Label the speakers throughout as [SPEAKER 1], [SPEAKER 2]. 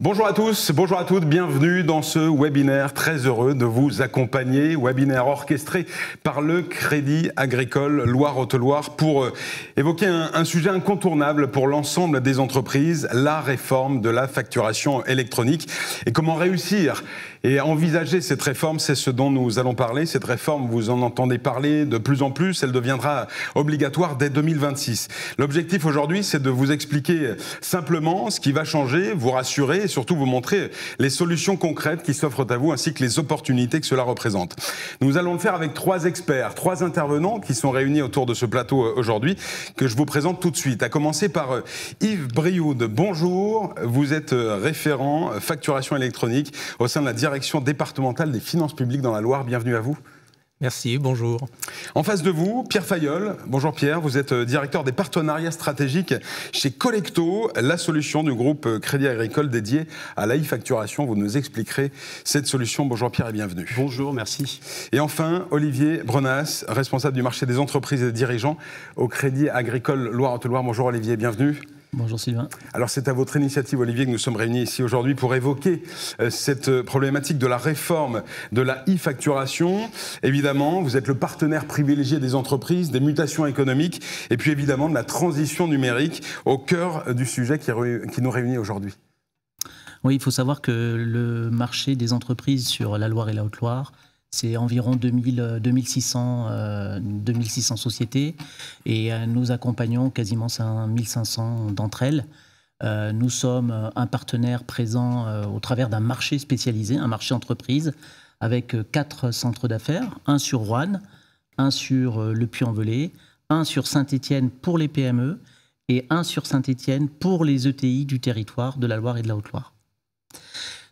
[SPEAKER 1] Bonjour à tous, bonjour à toutes, bienvenue dans ce webinaire. Très heureux de vous accompagner. Webinaire orchestré par le Crédit Agricole Loire-Haute-Loire pour évoquer un sujet incontournable pour l'ensemble des entreprises, la réforme de la facturation électronique. Et comment réussir et envisager cette réforme, c'est ce dont nous allons parler. Cette réforme, vous en entendez parler de plus en plus, elle deviendra obligatoire dès 2026. L'objectif aujourd'hui, c'est de vous expliquer simplement ce qui va changer, vous rassurer et surtout vous montrer les solutions concrètes qui s'offrent à vous ainsi que les opportunités que cela représente. Nous allons le faire avec trois experts, trois intervenants qui sont réunis autour de ce plateau aujourd'hui, que je vous présente tout de suite. À commencer par Yves Brioude. Bonjour, vous êtes référent facturation électronique au sein de la direction départementale des finances publiques dans la Loire. Bienvenue à vous.
[SPEAKER 2] Merci, bonjour.
[SPEAKER 1] En face de vous, Pierre Fayolle. Bonjour Pierre, vous êtes directeur des partenariats stratégiques chez Collecto, la solution du groupe Crédit Agricole dédiée à la e-facturation. Vous nous expliquerez cette solution. Bonjour Pierre et bienvenue.
[SPEAKER 3] Bonjour, merci.
[SPEAKER 1] Et enfin, Olivier Brenas, responsable du marché des entreprises et dirigeants au Crédit Agricole Loire-Haute-Loire. Bonjour Olivier, bienvenue.
[SPEAKER 4] Bonjour Sylvain.
[SPEAKER 1] Alors c'est à votre initiative Olivier que nous sommes réunis ici aujourd'hui pour évoquer cette problématique de la réforme de la e-facturation. Évidemment, vous êtes le partenaire privilégié des entreprises, des mutations économiques et puis évidemment de la transition numérique au cœur du sujet qui nous réunit aujourd'hui.
[SPEAKER 4] Oui, il faut savoir que le marché des entreprises sur la Loire et la Haute-Loire, c'est environ 2600 sociétés et nous accompagnons quasiment 1500 d'entre elles. Nous sommes un partenaire présent au travers d'un marché spécialisé, un marché entreprise, avec 4 centres d'affaires, un sur Roanne, un sur Le Puy-en-Velay, un sur Saint-Étienne pour les PME et un sur Saint-Étienne pour les ETI du territoire de la Loire et de la Haute-Loire.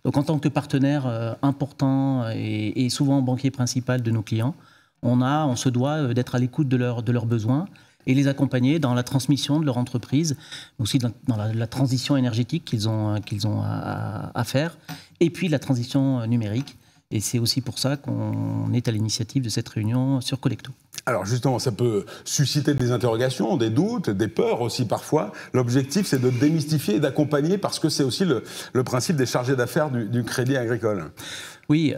[SPEAKER 4] Donc en tant que partenaire important et souvent banquier principal de nos clients, on se doit d'être à l'écoute de leurs besoins et les accompagner dans la transmission de leur entreprise, mais aussi dans la transition énergétique qu'ils ont à faire, et puis la transition numérique. Et c'est aussi pour ça qu'on est à l'initiative de cette réunion sur Collecto.
[SPEAKER 1] Alors justement, ça peut susciter des interrogations, des doutes, des peurs aussi parfois. L'objectif, c'est de démystifier et d'accompagner parce que c'est aussi le principe des chargés d'affaires du Crédit Agricole.
[SPEAKER 4] Oui,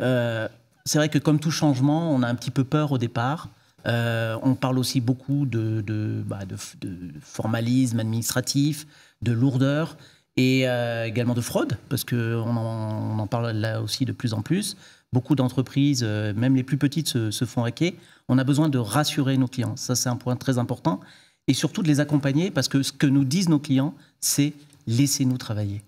[SPEAKER 4] c'est vrai que comme tout changement, on a un petit peu peur au départ. On parle aussi beaucoup de formalisme administratif, de lourdeur et également de fraude, parce qu'on en parle là aussi de plus en plus. Beaucoup d'entreprises, même les plus petites, se font hacker. On a besoin de rassurer nos clients. Ça, c'est un point très important. Et surtout de les accompagner, parce que ce que nous disent nos clients, c'est « laissez-nous travailler ».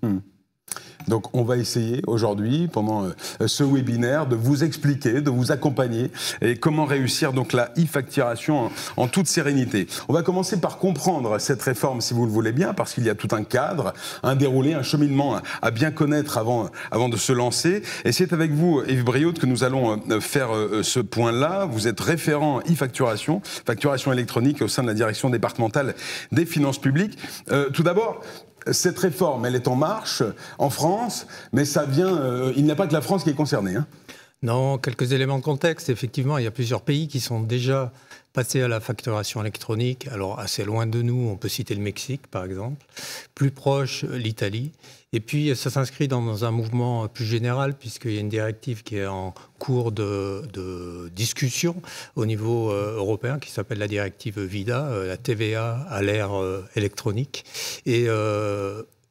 [SPEAKER 1] Donc on va essayer aujourd'hui, pendant ce webinaire, de vous expliquer, de vous accompagner et comment réussir donc la e-facturation en toute sérénité. On va commencer par comprendre cette réforme, si vous le voulez bien, parce qu'il y a tout un cadre, un déroulé, un cheminement à bien connaître avant de se lancer. Et c'est avec vous, Yves Brioude, que nous allons faire ce point-là. Vous êtes référent e-facturation, facturation électronique au sein de la direction départementale des finances publiques. Tout d'abord, cette réforme, elle est en marche en France, mais ça vient. Il n'y a pas que la France qui est concernée. Hein.
[SPEAKER 2] Non, quelques éléments de contexte. Effectivement, il y a plusieurs pays qui sont déjà passés à la facturation électronique. Alors, assez loin de nous, on peut citer le Mexique, par exemple. Plus proche, l'Italie. Et puis, ça s'inscrit dans un mouvement plus général, puisqu'il y a une directive qui est en cours de discussion au niveau européen, qui s'appelle la directive VIDA, la TVA à l'ère électronique. Et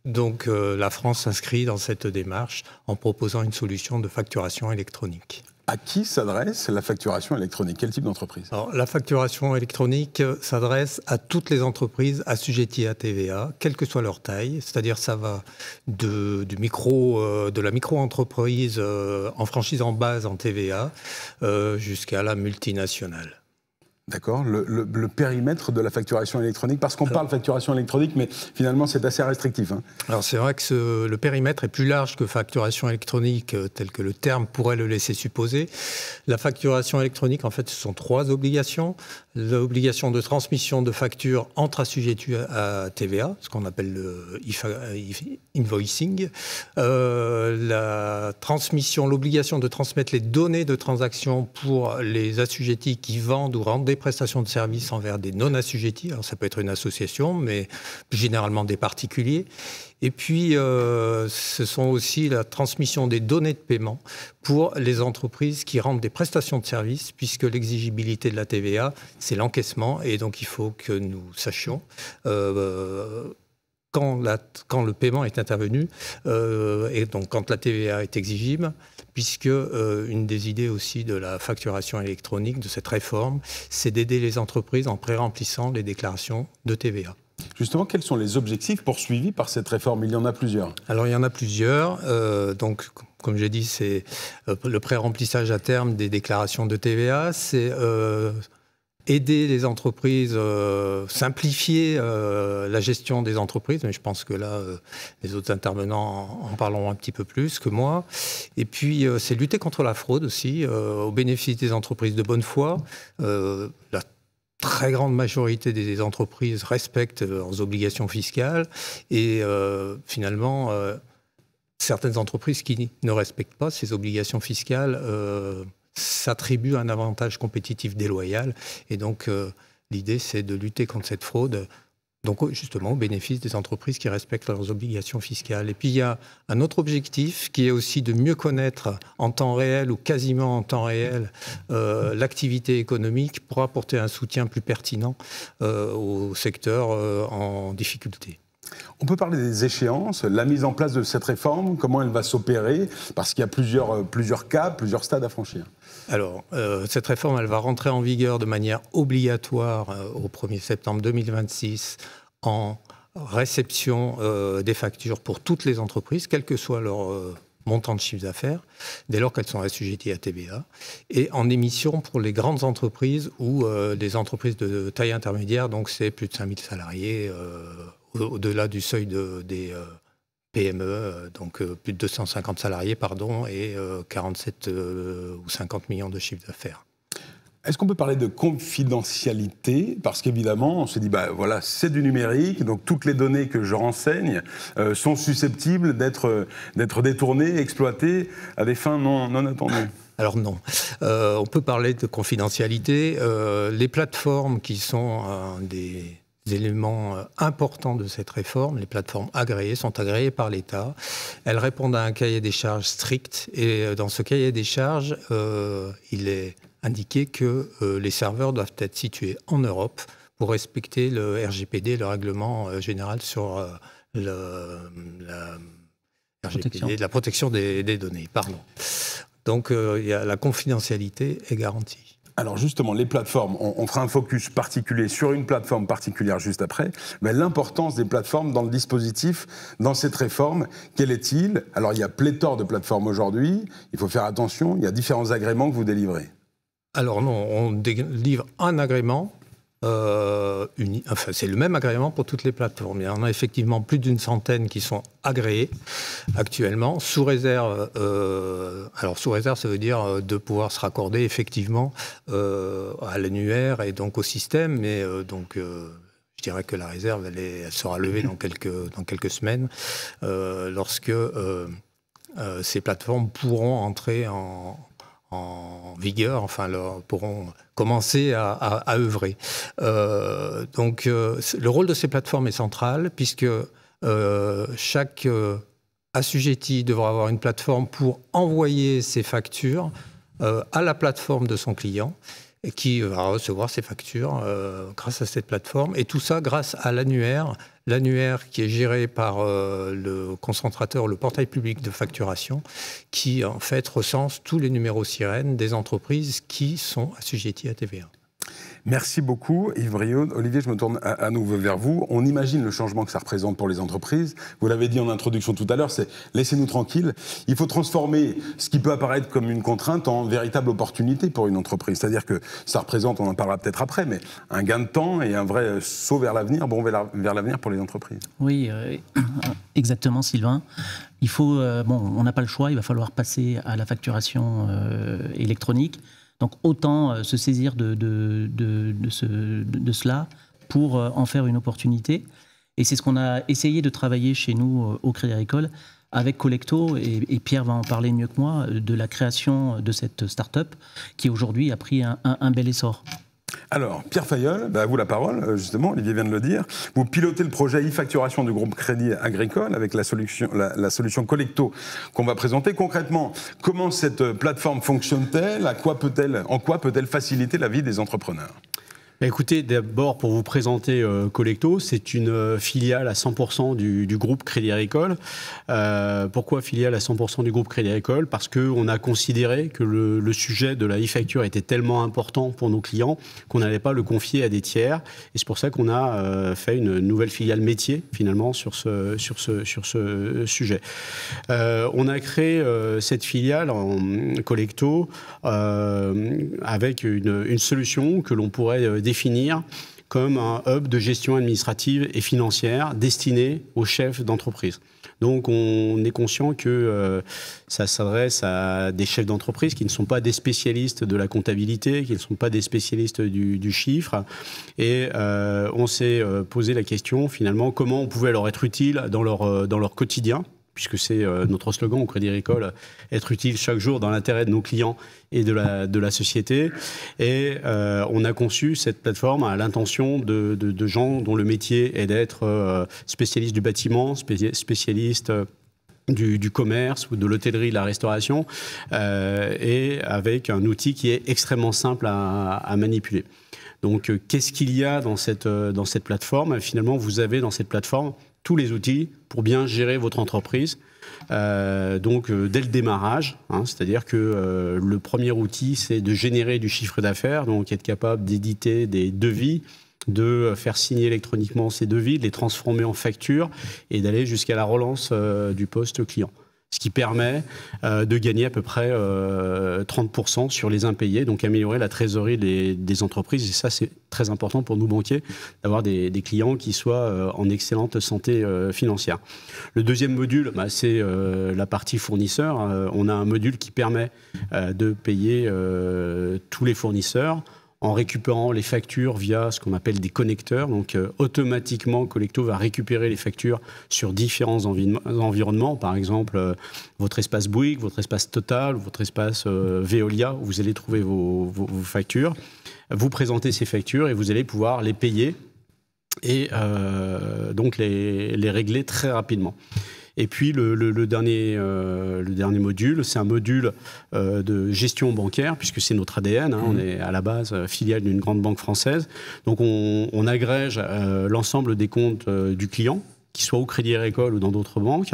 [SPEAKER 2] donc, la France s'inscrit dans cette démarche en proposant une solution de facturation électronique.
[SPEAKER 1] À qui s'adresse la facturation électronique? Quel type d'entreprise?
[SPEAKER 2] Alors, la facturation électronique s'adresse à toutes les entreprises assujetties à TVA, quelle que soit leur taille. C'est-à-dire ça va de la micro-entreprise en franchise en base en TVA jusqu'à la multinationale.
[SPEAKER 1] D'accord, le périmètre de la facturation électronique, parce qu'on parle facturation électronique, mais finalement c'est assez restrictif. Hein.
[SPEAKER 2] Alors c'est vrai que le périmètre est plus large que facturation électronique, tel que le terme pourrait le laisser supposer. La facturation électronique, en fait, ce sont 3 obligations. L'obligation de transmission de factures entre assujettis à TVA, ce qu'on appelle le invoicing. L'obligation de transmettre les données de transaction pour les assujettis qui vendent ou rendent des prestations de services envers des non-assujettis. Alors ça peut être une association, mais généralement des particuliers. Et puis, ce sont aussi la transmission des données de paiement pour les entreprises qui rendent des prestations de services, puisque l'exigibilité de la TVA, c'est l'encaissement. Et donc, il faut que nous sachions quand le paiement est intervenu, et donc quand la TVA est exigible, puisque une des idées aussi de la facturation électronique, de cette réforme, c'est d'aider les entreprises en pré-remplissant les déclarations de TVA.
[SPEAKER 1] Justement, quels sont les objectifs poursuivis par cette réforme? Il y en a plusieurs.
[SPEAKER 2] Alors, il y en a plusieurs. Donc, comme j'ai dit, c'est le pré-remplissage à terme des déclarations de TVA. C'est aider les entreprises, simplifier la gestion des entreprises. Mais je pense que là, les autres intervenants en parleront un petit peu plus que moi. Et puis, c'est lutter contre la fraude aussi, au bénéfice des entreprises de bonne foi. La très grande majorité des entreprises respectent leurs obligations fiscales et finalement, certaines entreprises qui ne respectent pas ces obligations fiscales s'attribuent un avantage compétitif déloyal. Et donc, l'idée, c'est de lutter contre cette fraude, donc justement au bénéfice des entreprises qui respectent leurs obligations fiscales. Et puis il y a un autre objectif qui est aussi de mieux connaître en temps réel ou quasiment en temps réel l'activité économique pour apporter un soutien plus pertinent au secteur en difficulté.
[SPEAKER 1] On peut parler des échéances, la mise en place de cette réforme, comment elle va s'opérer, parce qu'il y a plusieurs cas, plusieurs stades à franchir.
[SPEAKER 2] Alors, cette réforme, elle va rentrer en vigueur de manière obligatoire au 1er septembre 2026 en réception des factures pour toutes les entreprises, quel que soit leur montant de chiffre d'affaires, dès lors qu'elles sont assujetties à TVA, et en émission pour les grandes entreprises ou des entreprises de taille intermédiaire, donc c'est plus de 5000 salariés, au-delà du seuil des PME, donc plus de 250 salariés, et 47 ou 50 millions de chiffre d'affaires.
[SPEAKER 1] Est-ce qu'on peut parler de confidentialité? Parce qu'évidemment, on se dit, voilà, c'est du numérique, donc toutes les données que je renseigne sont susceptibles d'être détournées, exploitées à des fins non attendues.
[SPEAKER 2] Alors non. On peut parler de confidentialité. Les plateformes qui sont des éléments importants de cette réforme, les plateformes agréées, sont agréées par l'État. Elles répondent à un cahier des charges strict. Et dans ce cahier des charges, il est indiqué que les serveurs doivent être situés en Europe pour respecter le RGPD, le règlement général sur la protection des données. Pardon. Donc la confidentialité est garantie.
[SPEAKER 1] Alors justement, les plateformes, on fera un focus particulier sur une plateforme particulière juste après, mais l'importance des plateformes dans le dispositif, dans cette réforme, quel est-il? Alors il y a pléthore de plateformes aujourd'hui, il faut faire attention, il y a différents agréments que vous délivrez.
[SPEAKER 2] Alors non, on délivre un agrément, c'est le même agrément pour toutes les plateformes. Il y en a effectivement plus d'une centaine qui sont agréées actuellement, sous réserve. Alors sous réserve, ça veut dire de pouvoir se raccorder effectivement à l'annuaire et donc au système, mais je dirais que la réserve, elle sera levée dans quelques semaines, lorsque ces plateformes pourront entrer en vigueur, pourront commencer à œuvrer. Donc, le rôle de ces plateformes est central, puisque chaque assujetti devra avoir une plateforme pour envoyer ses factures à la plateforme de son client, et qui va recevoir ses factures grâce à cette plateforme. Et tout ça grâce à l'annuaire qui est géré par le concentrateur, le portail public de facturation, qui en fait recense tous les numéros sirènes des entreprises qui sont assujetties à TVA.
[SPEAKER 1] Merci beaucoup Yves Briaud. Olivier, je me tourne à nouveau vers vous. On imagine le changement que ça représente pour les entreprises. Vous l'avez dit en introduction tout à l'heure, c'est laissez-nous tranquilles. Il faut transformer ce qui peut apparaître comme une contrainte en véritable opportunité pour une entreprise. C'est-à-dire que ça représente, on en parlera peut-être après, mais un gain de temps et un vrai saut vers l'avenir, vers l'avenir pour les entreprises.
[SPEAKER 4] Oui, exactement Sylvain. Il faut, on n'a pas le choix, il va falloir passer à la facturation électronique. Donc autant se saisir de cela pour en faire une opportunité. Et c'est ce qu'on a essayé de travailler chez nous au Crédit Agricole avec Collecto, et Pierre va en parler mieux que moi, de la création de cette start-up qui aujourd'hui a pris un bel essor.
[SPEAKER 1] Alors, Pierre Fayolle, à vous la parole, justement, Olivier vient de le dire. Vous pilotez le projet e-facturation du groupe Crédit Agricole avec la solution Collecto qu'on va présenter. Concrètement, comment cette plateforme fonctionne-t-elle? En quoi peut-elle faciliter la vie des entrepreneurs?
[SPEAKER 3] Écoutez, d'abord, pour vous présenter Collecto, c'est une filiale à 100% du groupe Crédit Agricole. Pourquoi filiale à 100% du groupe Crédit Agricole? Parce qu'on a considéré que le sujet de la e-facture était tellement important pour nos clients qu'on n'allait pas le confier à des tiers. Et c'est pour ça qu'on a fait une nouvelle filiale métier, finalement, sur ce sujet. On a créé cette filiale en Collecto avec une solution que l'on pourrait définir comme un hub de gestion administrative et financière destiné aux chefs d'entreprise. Donc on est conscient que ça s'adresse à des chefs d'entreprise qui ne sont pas des spécialistes de la comptabilité, qui ne sont pas des spécialistes du chiffre. Et on s'est posé la question finalement comment on pouvait leur être utile dans leur quotidien, puisque c'est notre slogan au Crédit Agricole, être utile chaque jour dans l'intérêt de nos clients et de la société. Et on a conçu cette plateforme à l'intention de gens dont le métier est d'être spécialiste du bâtiment, spécialiste du commerce ou de l'hôtellerie, de la restauration, et avec un outil qui est extrêmement simple à manipuler. Donc, qu'est-ce qu'il y a dans cette plateforme? Finalement, vous avez dans cette plateforme tous les outils pour bien gérer votre entreprise. Dès le démarrage, c'est-à-dire que le premier outil, c'est de générer du chiffre d'affaires, donc être capable d'éditer des devis, de faire signer électroniquement ces devis, de les transformer en factures et d'aller jusqu'à la relance du poste client. Ce qui permet de gagner à peu près 30% sur les impayés, donc améliorer la trésorerie des entreprises. Et ça, c'est très important pour nous banquiers, d'avoir des clients qui soient en excellente santé financière. Le deuxième module, c'est la partie fournisseur. On a un module qui permet de payer tous les fournisseurs en récupérant les factures via ce qu'on appelle des connecteurs. Donc, automatiquement, Collecto va récupérer les factures sur différents environnements. Par exemple, votre espace Bouygues, votre espace Total, votre espace Veolia, où vous allez trouver vos factures. Vous présentez ces factures et vous allez pouvoir les payer et donc les régler très rapidement. Et puis le dernier module, c'est un module de gestion bancaire, puisque c'est notre ADN. On est à la base filiale d'une grande banque française. Donc on agrège l'ensemble des comptes du client, qu'il soit au Crédit Agricole ou dans d'autres banques,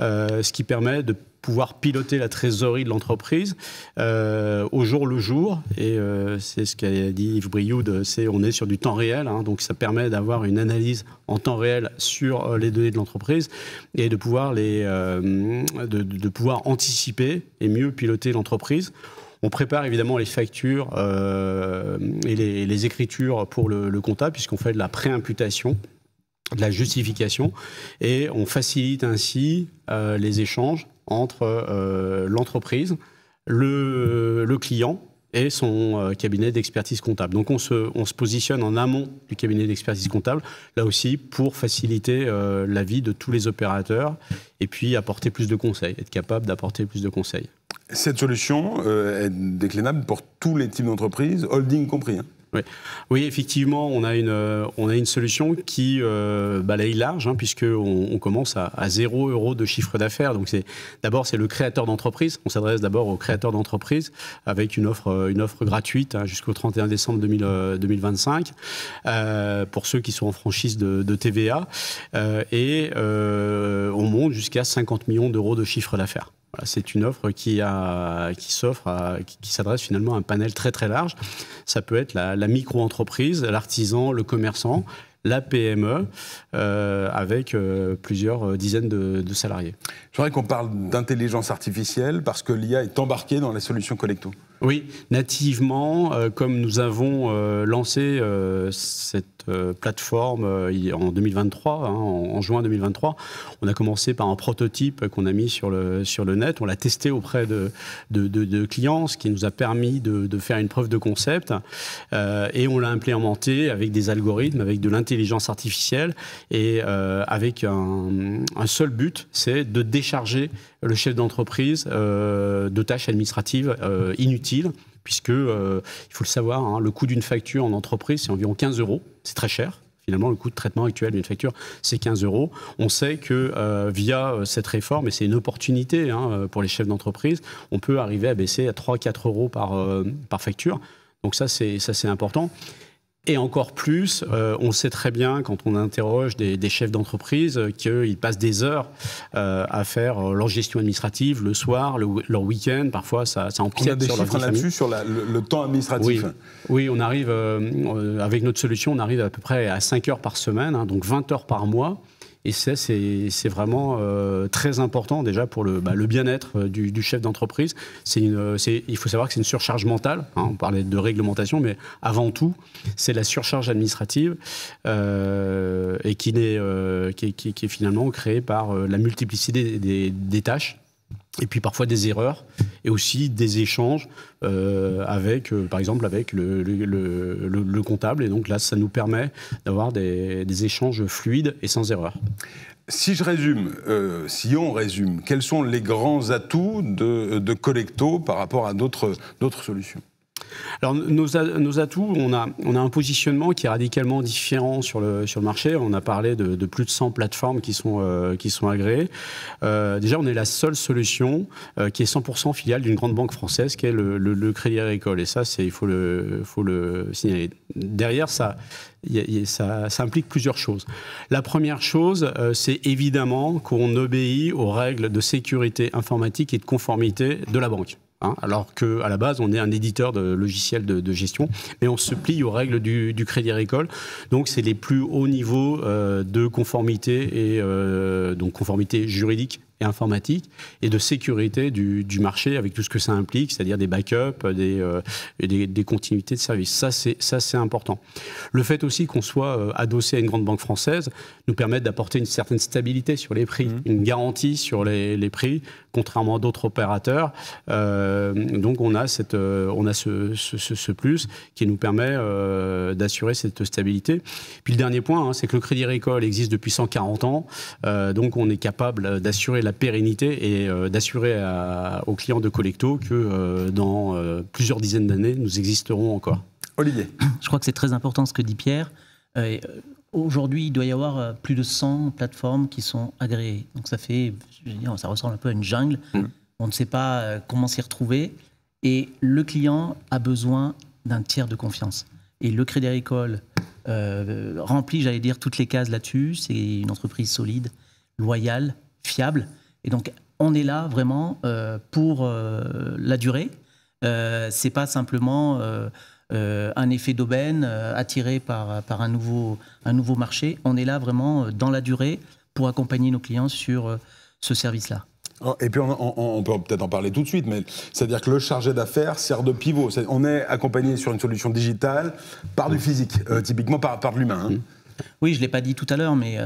[SPEAKER 3] ce qui permet de pouvoir piloter la trésorerie de l'entreprise au jour le jour. Et c'est ce qu'a dit Yves Brioude, on est sur du temps réel. Donc ça permet d'avoir une analyse en temps réel sur les données de l'entreprise et de pouvoir, de pouvoir anticiper et mieux piloter l'entreprise. On prépare évidemment les factures et les écritures pour le comptable, puisqu'on fait de la préimputation, de la justification, et on facilite ainsi les échanges entre l'entreprise, le client et son cabinet d'expertise comptable. Donc on se positionne en amont du cabinet d'expertise comptable, là aussi pour faciliter la vie de tous les opérateurs et puis apporter plus de conseils, être capable d'apporter plus de conseils.
[SPEAKER 1] Cette solution est déclinable pour tous les types d'entreprises, holding compris.
[SPEAKER 3] Oui, effectivement, on a une solution qui balaye large, puisqu'on commence à 0 € de chiffre d'affaires. Donc d'abord, c'est le créateur d'entreprise. On s'adresse d'abord aux créateurs d'entreprise avec une offre gratuite jusqu'au 31 décembre 2025 pour ceux qui sont en franchise de TVA. Et on monte jusqu'à 50 millions d'euros de chiffre d'affaires. Voilà, c'est une offre qui s'adresse finalement à un panel très très large. Ça peut être la micro-entreprise, l'artisan, le commerçant, la PME, avec plusieurs dizaines de salariés.
[SPEAKER 1] Je voudrais qu'on parle d'intelligence artificielle parce que l'IA est embarquée dans la solution Collecto.
[SPEAKER 3] Oui, nativement, comme nous avons lancé cette plateforme en 2023, en juin 2023, on a commencé par un prototype qu'on a mis sur le net. On l'a testé auprès de clients, ce qui nous a permis de faire une preuve de concept. Et on l'a implémenté avec des algorithmes, avec de l'intelligence intelligence artificielle et avec un seul but, c'est de décharger le chef d'entreprise de tâches administratives inutiles, puisque, il faut le savoir, hein, le coût d'une facture en entreprise, c'est environ 15 €. C'est très cher. Finalement, le coût de traitement actuel d'une facture, c'est 15 €. On sait que via cette réforme, et c'est une opportunité pour les chefs d'entreprise, on peut arriver à baisser à 3-4 € par facture. Donc ça, c'est important. Et encore plus, on sait très bien, quand on interroge des chefs d'entreprise, qu'ils passent des heures à faire leur gestion administrative le soir, leur week-end. Parfois, ça empiète sur leur vie de famille. On a des chiffres là-dessus,
[SPEAKER 1] sur le temps administratif.
[SPEAKER 3] Oui, on arrive, avec notre solution, on arrive à peu près à 5 heures par semaine, hein, donc 20 heures par mois. Et c'est vraiment très important déjà pour le bien-être du chef d'entreprise. Il faut savoir que c'est une surcharge mentale. Hein, on parlait de réglementation, mais avant tout, c'est la surcharge administrative et qui est finalement créée par la multiplicité des tâches. Et puis parfois des erreurs et aussi des échanges par exemple avec le comptable. Et donc là, ça nous permet d'avoir des échanges fluides et sans erreur.
[SPEAKER 1] Si on résume, quels sont les grands atouts de Collecto par rapport à d'autres solutions ?
[SPEAKER 3] Alors nos atouts, on a un positionnement qui est radicalement différent sur le marché. On a parlé de plus de 100 plateformes qui sont agréées. Déjà, on est la seule solution qui est 100% filiale d'une grande banque française, qui est le Crédit Agricole. Et ça, il faut le signaler. Derrière, ça implique plusieurs choses. La première chose, c'est évidemment qu'on obéit aux règles de sécurité informatique et de conformité de la banque. Alors qu'à la base, on est un éditeur de logiciels de gestion, mais on se plie aux règles du Crédit Agricole. Donc, c'est les plus hauts niveaux de conformité, et donc conformité juridique et informatique, et de sécurité du marché, avec tout ce que ça implique, c'est-à-dire des backups, des continuités de service. Ça, c'est important. Le fait aussi qu'on soit adossé à une grande banque française nous permet d'apporter une certaine stabilité sur les prix, une garantie sur les prix, contrairement à d'autres opérateurs. Donc, on a ce plus qui nous permet d'assurer cette stabilité. Puis le dernier point, c'est que le Crédit Agricole existe depuis 140 ans. Donc, on est capable d'assurer la pérennité et d'assurer aux clients de Collecto que dans plusieurs dizaines d'années, nous existerons encore.
[SPEAKER 1] Olivier.
[SPEAKER 4] Je crois que c'est très important ce que dit Pierre. Aujourd'hui, il doit y avoir plus de 100 plateformes qui sont agréées. Donc ça ressemble un peu à une jungle. On ne sait pas comment s'y retrouver. Et le client a besoin d'un tiers de confiance. Et le Crédit Agricole remplit, j'allais dire, toutes les cases là-dessus. C'est une entreprise solide, loyale, fiable. Et donc, on est là vraiment pour la durée. C'est pas simplement un effet d'aubaine attiré par un nouveau marché. On est là vraiment dans la durée pour accompagner nos clients sur ce service-là.
[SPEAKER 1] Et puis on peut peut-être en parler tout de suite, mais c'est-à-dire que le chargé d'affaires sert de pivot. On est accompagné sur une solution digitale par du physique, typiquement par de l'humain.
[SPEAKER 4] Oui, je ne l'ai pas dit tout à l'heure, mais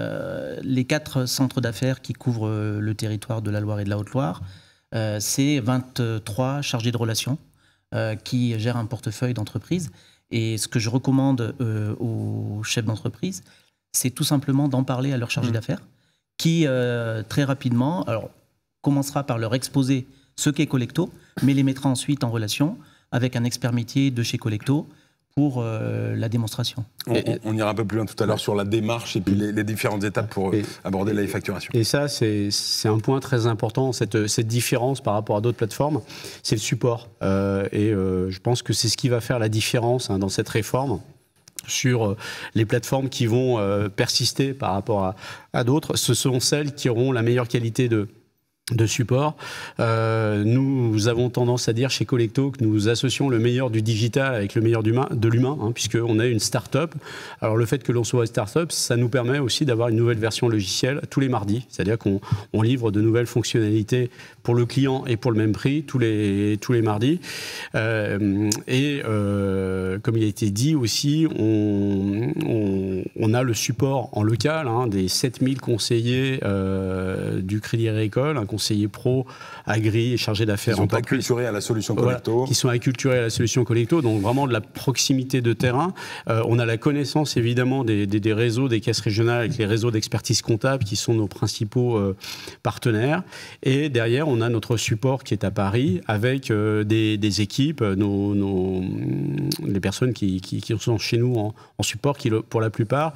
[SPEAKER 4] les 4 centres d'affaires qui couvrent le territoire de la Loire et de la Haute-Loire, c'est 23 chargés de relations qui gèrent un portefeuille d'entreprise. Et ce que je recommande aux chefs d'entreprise, c'est tout simplement d'en parler à leur chargé d'affaires, qui très rapidement commencera par leur exposer ce qu'est Collecto, mais les mettra ensuite en relation avec un expert métier de chez Collecto pour la démonstration.
[SPEAKER 1] On ira un peu plus loin tout à l'heure sur la démarche et puis les différentes étapes pour aborder la e-facturation.
[SPEAKER 3] Et ça, c'est un point très important, cette différence par rapport à d'autres plateformes, c'est le support. Je pense que c'est ce qui va faire la différence dans cette réforme sur les plateformes qui vont persister par rapport à d'autres. Ce sont celles qui auront la meilleure qualité de support. Nous avons tendance à dire chez Collecto que nous associons le meilleur du digital avec le meilleur de l'humain, puisqu'on est une start-up. Alors le fait que l'on soit une start-up, ça nous permet aussi d'avoir une nouvelle version logicielle tous les mardis. C'est-à-dire qu'on livre de nouvelles fonctionnalités pour le client et pour le même prix tous les mardis. Comme il a été dit aussi, on a le support en local des 7000 conseillers du Crédit Agricole, un conseiller pro agri et chargés d'affaires.
[SPEAKER 1] Ils sont acculturés à la solution Collecto.
[SPEAKER 3] Voilà, qui sont acculturés à la solution Collecto, donc vraiment de la proximité de terrain. On a la connaissance évidemment des réseaux, des caisses régionales avec les réseaux d'expertise comptable qui sont nos principaux partenaires. Et derrière, on a notre support qui est à Paris avec des équipes, les personnes qui sont chez nous en support, qui pour la plupart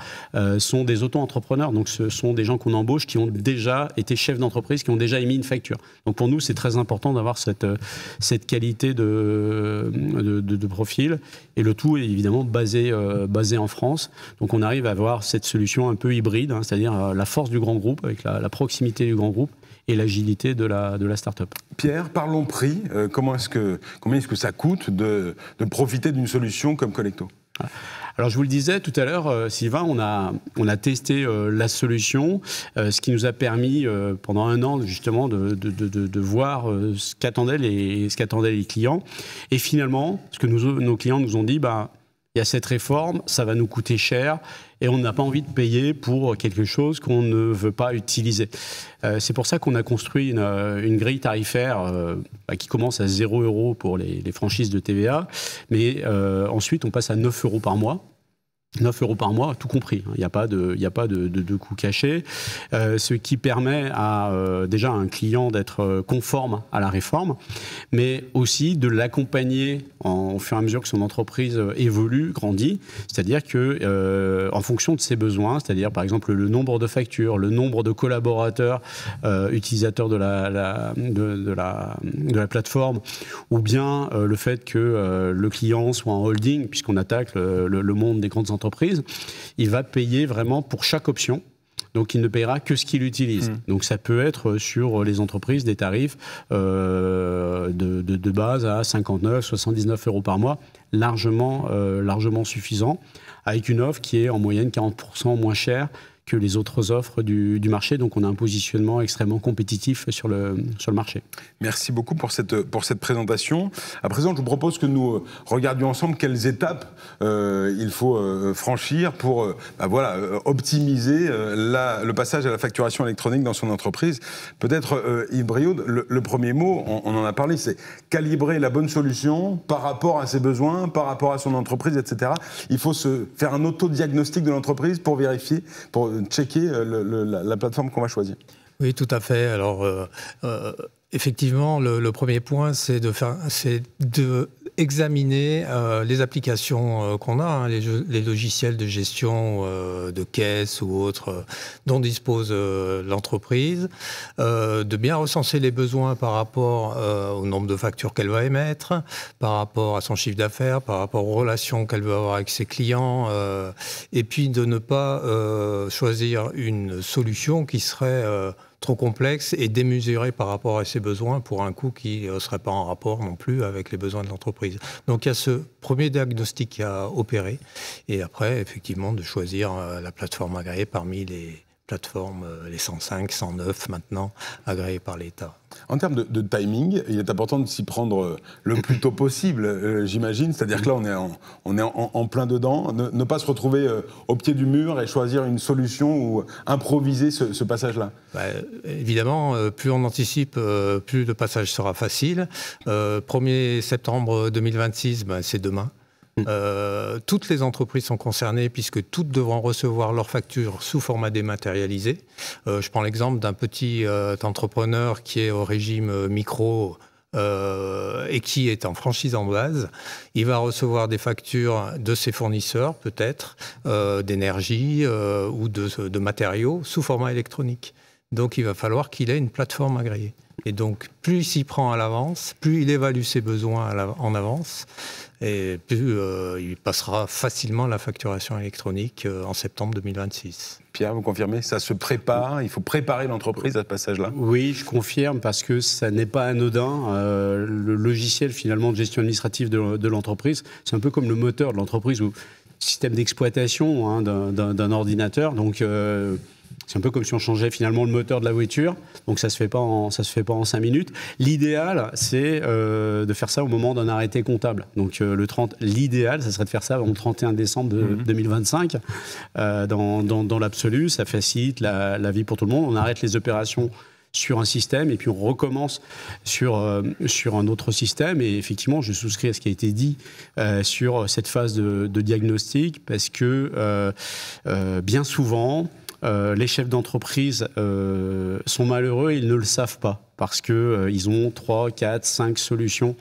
[SPEAKER 3] sont des auto-entrepreneurs. Donc ce sont des gens qu'on embauche qui ont déjà été chefs d'entreprise, qui ont déjà émis une facture. Donc pour nous, c'est très important d'avoir cette qualité de profil. Et le tout est évidemment basé en France. Donc on arrive à avoir cette solution un peu hybride, hein, c'est-à-dire la force du grand groupe avec la proximité du grand groupe et l'agilité de la start-up.
[SPEAKER 1] Pierre, parlons prix. Combien est-ce que ça coûte de profiter d'une solution comme Collecto ?
[SPEAKER 3] Alors je vous le disais tout à l'heure, Sylvain, on a testé la solution, ce qui nous a permis pendant un an justement de voir ce qu'attendaient les clients. Et finalement, ce que nos clients nous ont dit, il y a cette réforme, ça va nous coûter cher et on n'a pas envie de payer pour quelque chose qu'on ne veut pas utiliser. C'est pour ça qu'on a construit une grille tarifaire qui commence à 0 € pour les franchises de TVA, mais ensuite on passe à 9 € par mois. 9 € par mois, tout compris. Il n'y a pas de coût caché. Ce qui permet à déjà un client d'être conforme à la réforme, mais aussi de l'accompagner au fur et à mesure que son entreprise évolue, grandit. C'est-à-dire que, en fonction de ses besoins, c'est-à-dire par exemple le nombre de factures, le nombre de collaborateurs utilisateurs de la plateforme, ou bien le fait que le client soit en holding, puisqu'on attaque le monde des grandes entreprises, il va payer vraiment pour chaque option. Donc, il ne paiera que ce qu'il utilise. Donc, ça peut être sur les entreprises des tarifs de base à 59, 79 € par mois, largement suffisant, avec une offre qui est en moyenne 40% moins chère que les autres offres du marché. Donc, on a un positionnement extrêmement compétitif sur le marché.
[SPEAKER 1] Merci beaucoup pour cette présentation. À présent, je vous propose que nous regardions ensemble quelles étapes il faut franchir pour optimiser le passage à la facturation électronique dans son entreprise. Peut-être, Yves Briaud, le premier mot, on en a parlé, c'est calibrer la bonne solution par rapport à ses besoins, par rapport à son entreprise, etc. Il faut se faire un autodiagnostic de l'entreprise pour vérifier, pour checker la plateforme qu'on va choisir.
[SPEAKER 2] Oui, tout à fait. Alors, effectivement, le premier point, c'est de examiner les applications qu'on a, les logiciels de gestion de caisse ou autres dont dispose l'entreprise, de bien recenser les besoins par rapport au nombre de factures qu'elle va émettre, par rapport à son chiffre d'affaires, par rapport aux relations qu'elle veut avoir avec ses clients, et puis de ne pas choisir une solution qui serait trop complexe et démesuré par rapport à ses besoins pour un coût qui ne serait pas en rapport non plus avec les besoins de l'entreprise. Donc il y a ce premier diagnostic à opérer et après effectivement de choisir la plateforme agréée parmi les plateformes, les 105, 109 maintenant, agréées par l'État.
[SPEAKER 1] En termes de timing, il est important de s'y prendre le plus tôt possible, j'imagine. C'est-à-dire que là, on est en plein dedans. Ne pas se retrouver au pied du mur et choisir une solution ou improviser ce passage-là.
[SPEAKER 2] Évidemment, plus on anticipe, plus le passage sera facile. 1er septembre 2026, c'est demain. Toutes les entreprises sont concernées puisque toutes devront recevoir leurs factures sous format dématérialisé. Je prends l'exemple d'un petit entrepreneur qui est au régime micro et qui est en franchise en base. Il va recevoir des factures de ses fournisseurs, peut-être, d'énergie ou de matériaux sous format électronique. Donc il va falloir qu'il ait une plateforme agréée. Et donc plus il s'y prend à l'avance, plus il évalue ses besoins en avance, et plus il passera facilement la facturation électronique en septembre 2026.
[SPEAKER 1] Pierre, vous confirmez, ça se prépare, il faut préparer l'entreprise à ce passage-là?
[SPEAKER 3] Oui, je confirme, parce que ça n'est pas anodin. Le logiciel finalement de gestion administrative de l'entreprise, c'est un peu comme le moteur de l'entreprise, ou système d'exploitation d'un ordinateur. Donc c'est un peu comme si on changeait finalement le moteur de la voiture, donc ça se fait pas en 5 minutes. L'idéal, c'est de faire ça au moment d'un arrêté comptable. Donc l'idéal, ça serait de faire ça au 31 décembre 2025. Dans l'absolu, ça facilite la vie pour tout le monde. On arrête les opérations sur un système et puis on recommence sur un autre système. Et effectivement, je souscris à ce qui a été dit sur cette phase de diagnostic parce que bien souvent, les chefs d'entreprise sont malheureux et ils ne le savent pas parce qu'ils ont 3, 4, 5 solutions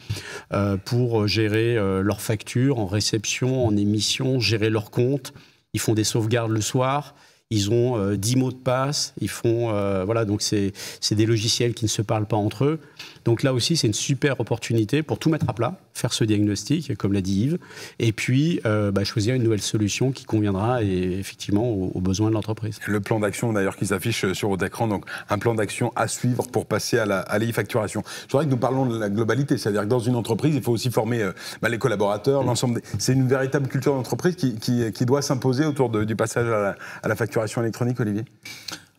[SPEAKER 3] pour gérer leurs factures en réception, en émission, gérer leurs comptes. Ils font des sauvegardes le soir. Ils ont 10 mots de passe, ils font voilà, donc c'est des logiciels qui ne se parlent pas entre eux. Donc là aussi, c'est une super opportunité pour tout mettre à plat, faire ce diagnostic, comme l'a dit Yves, et puis choisir une nouvelle solution qui conviendra effectivement aux besoins de l'entreprise.
[SPEAKER 1] Le plan d'action d'ailleurs qui s'affiche sur votre écran, donc un plan d'action à suivre pour passer à l'e-facturation. Je voudrais que nous parlons de la globalité, c'est-à-dire que dans une entreprise, il faut aussi former les collaborateurs, l'ensemble. C'est une véritable culture d'entreprise qui doit s'imposer autour du passage à la facturation électronique, Olivier ?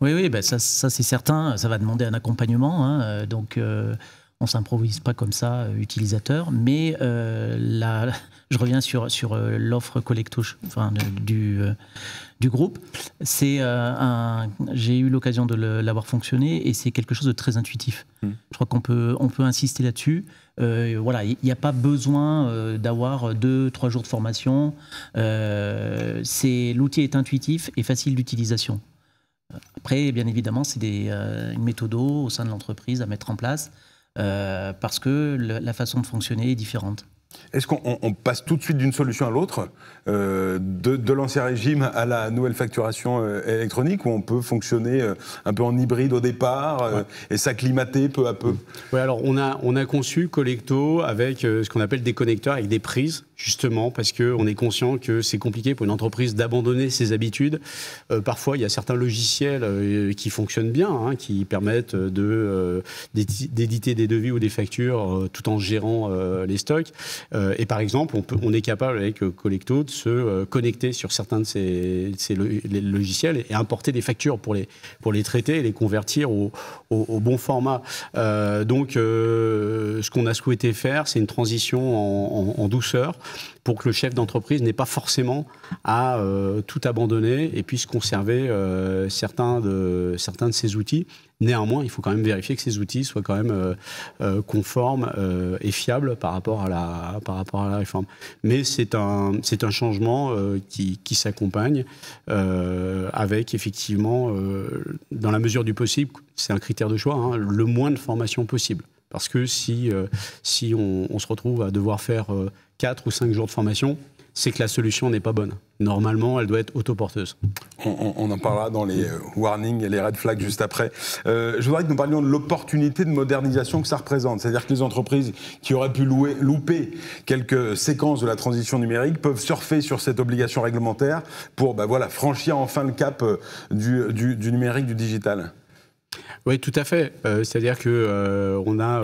[SPEAKER 4] Oui, ça c'est certain. Ça va demander un accompagnement. Hein, donc, on ne s'improvise pas comme ça, utilisateur. Mais je reviens sur l'offre Collecto du groupe. J'ai eu l'occasion de l'avoir fonctionné et c'est quelque chose de très intuitif. Je crois qu'on peut insister là-dessus. Voilà, il n'y a pas besoin d'avoir 2-3 jours de formation. L'outil est intuitif et facile d'utilisation. Après, bien évidemment, c'est une méthode au sein de l'entreprise à mettre en place parce que la façon de fonctionner est différente.
[SPEAKER 1] Est-ce qu'on passe tout de suite d'une solution à l'autre, de l'ancien régime à la nouvelle facturation électronique, ou on peut fonctionner un peu en hybride au départ et s'acclimater peu à peu ?
[SPEAKER 3] Oui, alors on a conçu Collecto avec ce qu'on appelle des connecteurs avec des prises, justement parce qu'on est conscient que c'est compliqué pour une entreprise d'abandonner ses habitudes. Parfois, il y a certains logiciels qui fonctionnent bien, hein, qui permettent d'éditer des devis ou des factures tout en gérant les stocks. Et par exemple, on est capable avec Collecto de se connecter sur certains de ces logiciels et importer des factures pour les traiter et les convertir au bon format. Donc, ce qu'on a souhaité faire, c'est une transition en douceur pour que le chef d'entreprise n'ait pas forcément à tout abandonner et puisse conserver certains de ses outils. Néanmoins, il faut quand même vérifier que ces outils soient quand même conformes et fiables par rapport à la réforme. Mais c'est un changement qui s'accompagne avec effectivement, dans la mesure du possible, c'est un critère de choix, hein, le moins de formation possible. Parce que si on se retrouve à devoir faire 4 ou 5 jours de formation, c'est que la solution n'est pas bonne. Normalement, elle doit être autoporteuse.
[SPEAKER 1] On en parlera dans les warnings et les red flags juste après. Je voudrais que nous parlions de l'opportunité de modernisation que ça représente. C'est-à-dire que les entreprises qui auraient pu louper quelques séquences de la transition numérique peuvent surfer sur cette obligation réglementaire pour franchir enfin le cap du numérique, du digital.
[SPEAKER 3] Oui, tout à fait. C'est-à-dire que on a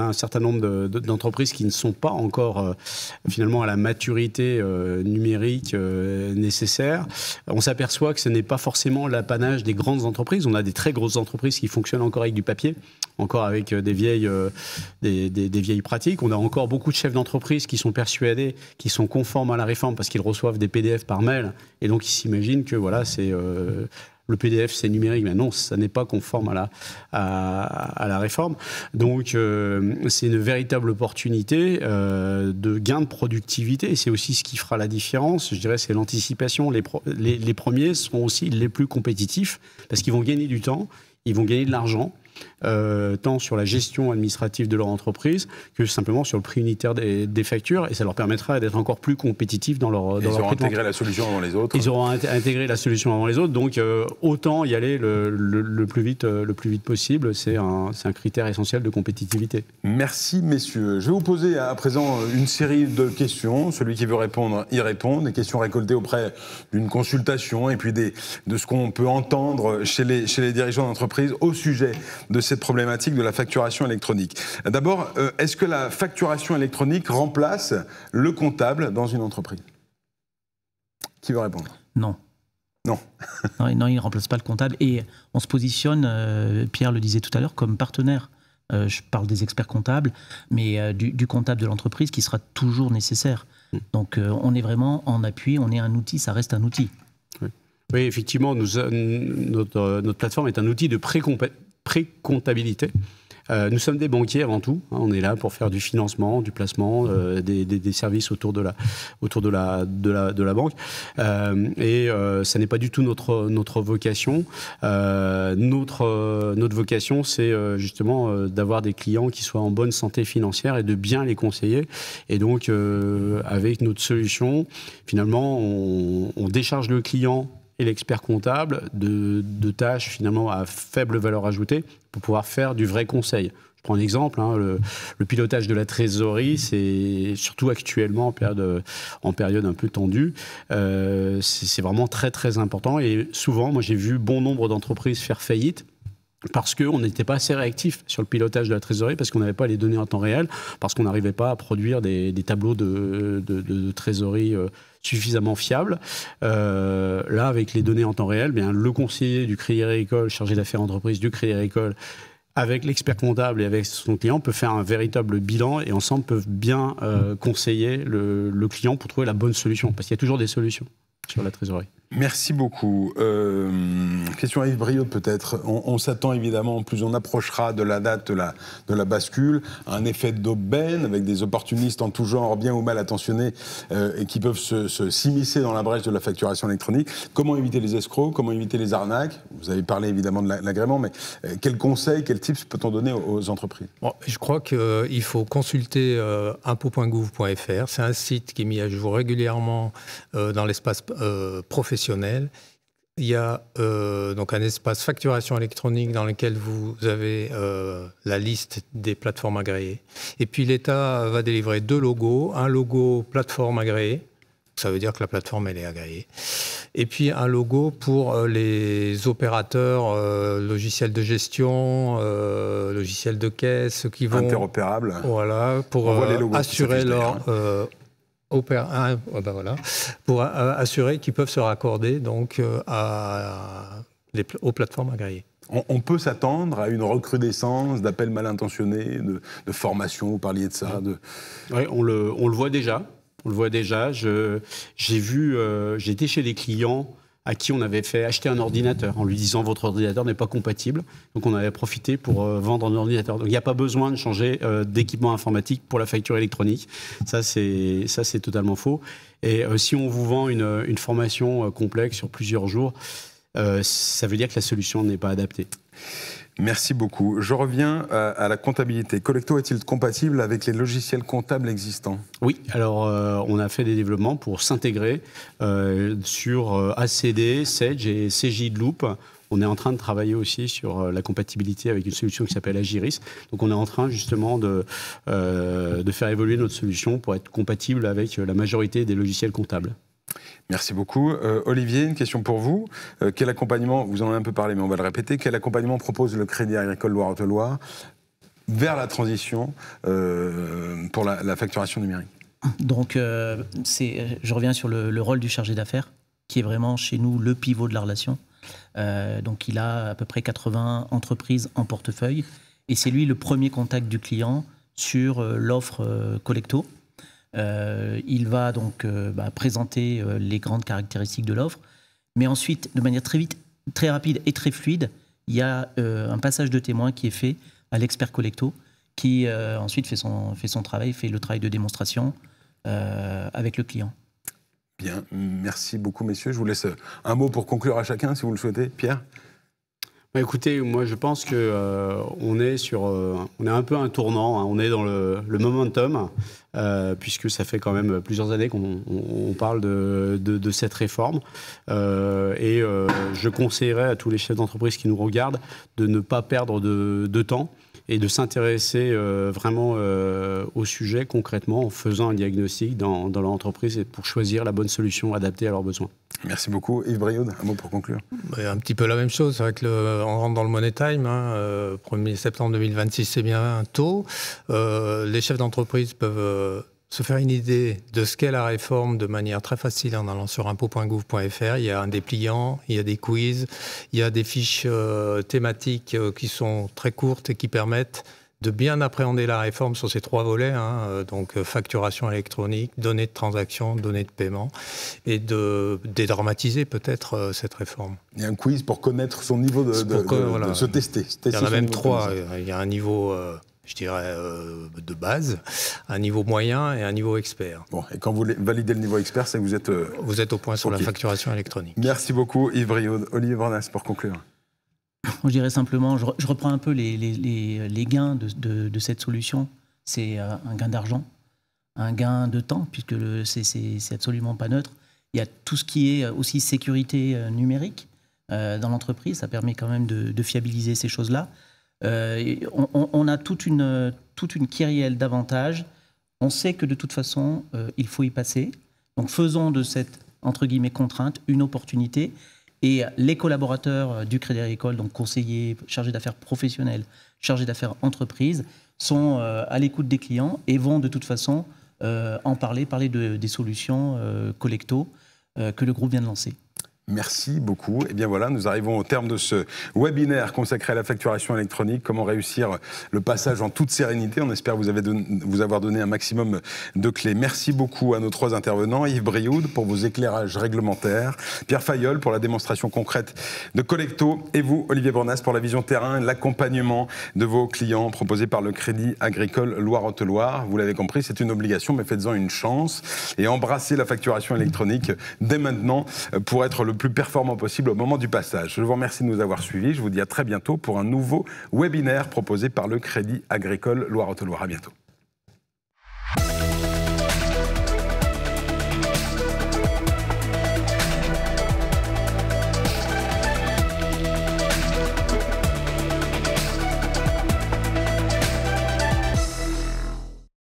[SPEAKER 3] un certain nombre d'entreprises qui ne sont pas encore finalement à la maturité numérique nécessaire. On s'aperçoit que ce n'est pas forcément l'apanage des grandes entreprises. On a des très grosses entreprises qui fonctionnent encore avec du papier, encore avec des vieilles pratiques. On a encore beaucoup de chefs d'entreprise qui sont persuadés, qui sont conformes à la réforme parce qu'ils reçoivent des PDF par mail et donc ils s'imaginent que voilà, c'est le PDF, c'est numérique, mais non, ça n'est pas conforme à la réforme. Donc, c'est une véritable opportunité de gain de productivité. Et c'est aussi ce qui fera la différence. Je dirais, c'est l'anticipation. Les premiers seront aussi les plus compétitifs parce qu'ils vont gagner du temps, ils vont gagner de l'argent. Tant sur la gestion administrative de leur entreprise que simplement sur le prix unitaire des factures, et ça leur permettra d'être encore plus compétitifs dans leur
[SPEAKER 1] Ils auront intégré la solution avant les autres.
[SPEAKER 3] Ils auront intégré la solution avant les autres, donc autant y aller le plus vite possible. C'est un critère essentiel de compétitivité.
[SPEAKER 1] Merci messieurs. Je vais vous poser à présent une série de questions. Celui qui veut répondre, y répond. Des questions récoltées auprès d'une consultation et puis de ce qu'on peut entendre chez les dirigeants d'entreprise au sujet de cette problématique de la facturation électronique. D'abord, est-ce que la facturation électronique remplace le comptable dans une entreprise ? Qui veut répondre ?
[SPEAKER 4] Non.
[SPEAKER 1] Non.
[SPEAKER 4] Non, il ne remplace pas le comptable. Et on se positionne, Pierre le disait tout à l'heure, comme partenaire. Je parle des experts comptables, mais du comptable de l'entreprise qui sera toujours nécessaire. Donc on est vraiment en appui, on est un outil, ça reste un outil.
[SPEAKER 3] Oui. Oui, effectivement, notre plateforme est un outil de pré-comptabilité. Nous sommes des banquiers avant tout. On est là pour faire du financement, du placement, des services autour de la banque. Ça n'est pas du tout notre vocation. Notre vocation, c'est justement d'avoir des clients qui soient en bonne santé financière et de bien les conseiller. Et donc, avec notre solution, finalement, on décharge le client et l'expert comptable de tâches finalement à faible valeur ajoutée pour pouvoir faire du vrai conseil. Je prends un exemple, le pilotage de la trésorerie, c'est surtout actuellement en période un peu tendue, c'est vraiment très très important. Et souvent, moi j'ai vu bon nombre d'entreprises faire faillite parce qu'on n'était pas assez réactif sur le pilotage de la trésorerie, parce qu'on n'avait pas les données en temps réel, parce qu'on n'arrivait pas à produire des tableaux de trésorerie suffisamment fiables. Là, avec les données en temps réel, bien, le conseiller du Crédit Agricole, chargé d'affaires entreprise du Crédit Agricole, avec l'expert comptable et avec son client, peut faire un véritable bilan et ensemble peuvent bien conseiller le client pour trouver la bonne solution, parce qu'il y a toujours des solutions sur la trésorerie.
[SPEAKER 1] Merci beaucoup. Question à Yves Briaud peut-être. On s'attend évidemment, plus on approchera de la date de la bascule, à un effet d'aubaine avec des opportunistes en tout genre, bien ou mal intentionnés, et qui peuvent s'immiscer dans la brèche de la facturation électronique. Comment éviter les escrocs? Comment éviter les arnaques? Vous avez parlé évidemment de l'agrément, mais quels conseils, quels tips peut-on donner aux entreprises?
[SPEAKER 2] Bon, je crois qu'il faut consulter impôt.gouv.fr. C'est un site qui est mis à jour régulièrement dans l'espace professionnel. Il y a donc un espace facturation électronique dans lequel vous avez la liste des plateformes agréées. Et puis l'État va délivrer 2 logos. Un logo plateforme agréée, ça veut dire que la plateforme elle est agréée. Et puis un logo pour les opérateurs logiciels de gestion, logiciels de caisse, qui vont...
[SPEAKER 1] Interopérables.
[SPEAKER 2] Voilà, pour assurer leur... pour assurer qu'ils peuvent se raccorder donc, aux plateformes agréées.
[SPEAKER 1] On peut s'attendre à une recrudescence d'appels mal intentionnés, de formation, vous parliez de ça.
[SPEAKER 3] Oui, on le voit déjà. On le voit déjà. J'étais chez des clients à qui on avait fait acheter un ordinateur en lui disant votre ordinateur n'est pas compatible. Donc on avait profité pour vendre un ordinateur. Donc il n'y a pas besoin de changer d'équipement informatique pour la facture électronique. Ça c'est totalement faux. Et si on vous vend une formation complexe sur plusieurs jours, ça veut dire que la solution n'est pas adaptée.
[SPEAKER 1] Merci beaucoup. Je reviens à la comptabilité. Collecto est-il compatible avec les logiciels comptables existants?
[SPEAKER 3] Oui, alors on a fait des développements pour s'intégrer sur ACD, Sage et CJ Loop. On est en train de travailler aussi sur la compatibilité avec une solution qui s'appelle Agiris. Donc on est en train justement de faire évoluer notre solution pour être compatible avec la majorité des logiciels comptables.
[SPEAKER 1] Merci beaucoup. Olivier, une question pour vous. Quel accompagnement, vous en avez un peu parlé, mais on va le répéter, quel accompagnement propose le Crédit Agricole Loire-Haute-Loire vers la transition pour la facturation numérique?
[SPEAKER 4] Donc, je reviens sur le rôle du chargé d'affaires, qui est vraiment chez nous le pivot de la relation. Donc, il a à peu près 80 entreprises en portefeuille, et c'est lui le premier contact du client sur l'offre Collecto. Il va donc présenter les grandes caractéristiques de l'offre, mais ensuite, de manière très rapide et très fluide, il y a un passage de témoin qui est fait à l'expert Collecto, qui ensuite fait son travail, fait le travail de démonstration avec le client.
[SPEAKER 1] Bien, merci beaucoup messieurs. Je vous laisse un mot pour conclure à chacun, si vous le souhaitez. Pierre?
[SPEAKER 3] Écoutez, moi je pense qu'on est on est un peu un tournant, hein. On est dans le momentum, puisque ça fait quand même plusieurs années qu'on parle de cette réforme. Je conseillerais à tous les chefs d'entreprise qui nous regardent de ne pas perdre de temps et de s'intéresser vraiment au sujet concrètement en faisant un diagnostic dans leur entreprise et pour choisir la bonne solution adaptée à leurs besoins.
[SPEAKER 1] Merci beaucoup. Yves Briaud, un mot pour conclure.
[SPEAKER 2] Un petit peu la même chose. C'est vrai qu'on rentre dans le money time. 1er septembre 2026, c'est bien tôt. Les chefs d'entreprise peuvent se faire une idée de ce qu'est la réforme de manière très facile en allant sur impôt.gouv.fr. Il y a un dépliant, il y a des quiz, il y a des fiches thématiques qui sont très courtes et qui permettent de bien appréhender la réforme sur ces 3 volets, donc facturation électronique, données de transaction, données de paiement, et de dédramatiser peut-être cette réforme.
[SPEAKER 1] Il y a un quiz pour connaître son niveau de se tester.
[SPEAKER 2] Il y en a même 3. Il y a un niveau, je dirais, de base, un niveau moyen et un niveau expert.
[SPEAKER 1] Bon, et quand vous validez le niveau expert, c'est que vous êtes...
[SPEAKER 2] Vous êtes au point sur la facturation électronique.
[SPEAKER 1] Merci beaucoup Yves Briaud. Olivier Bornas, pour conclure.
[SPEAKER 4] Je dirais simplement, je reprends un peu les gains de cette solution. C'est un gain d'argent, un gain de temps, puisque c'est absolument pas neutre. Il y a tout ce qui est aussi sécurité numérique dans l'entreprise. Ça permet quand même de fiabiliser ces choses-là. On a toute une kyrielle d'avantages. On sait que de toute façon, il faut y passer. Donc faisons de cette, entre guillemets, contrainte une opportunité. Et les collaborateurs du Crédit Agricole, donc conseillers, chargés d'affaires professionnels, chargés d'affaires entreprises, sont à l'écoute des clients et vont de toute façon parler des solutions collecto que le groupe vient de lancer.
[SPEAKER 1] Merci beaucoup. Et bien voilà, nous arrivons au terme de ce webinaire consacré à la facturation électronique. Comment réussir le passage en toute sérénité. On espère vous avoir donné un maximum de clés. Merci beaucoup à nos 3 intervenants. Yves Briaud pour vos éclairages réglementaires. Pierre Fayolle pour la démonstration concrète de Collecto. Et vous, Olivier Bornas, pour la vision terrain, l'accompagnement de vos clients proposé par le Crédit Agricole Loire-Haute-Loire. Vous l'avez compris, c'est une obligation, mais faites-en une chance. Et embrassez la facturation électronique dès maintenant pour être le plus performant possible au moment du passage. Je vous remercie de nous avoir suivis. Je vous dis à très bientôt pour un nouveau webinaire proposé par le Crédit Agricole Loire-Haute-Loire. À bientôt.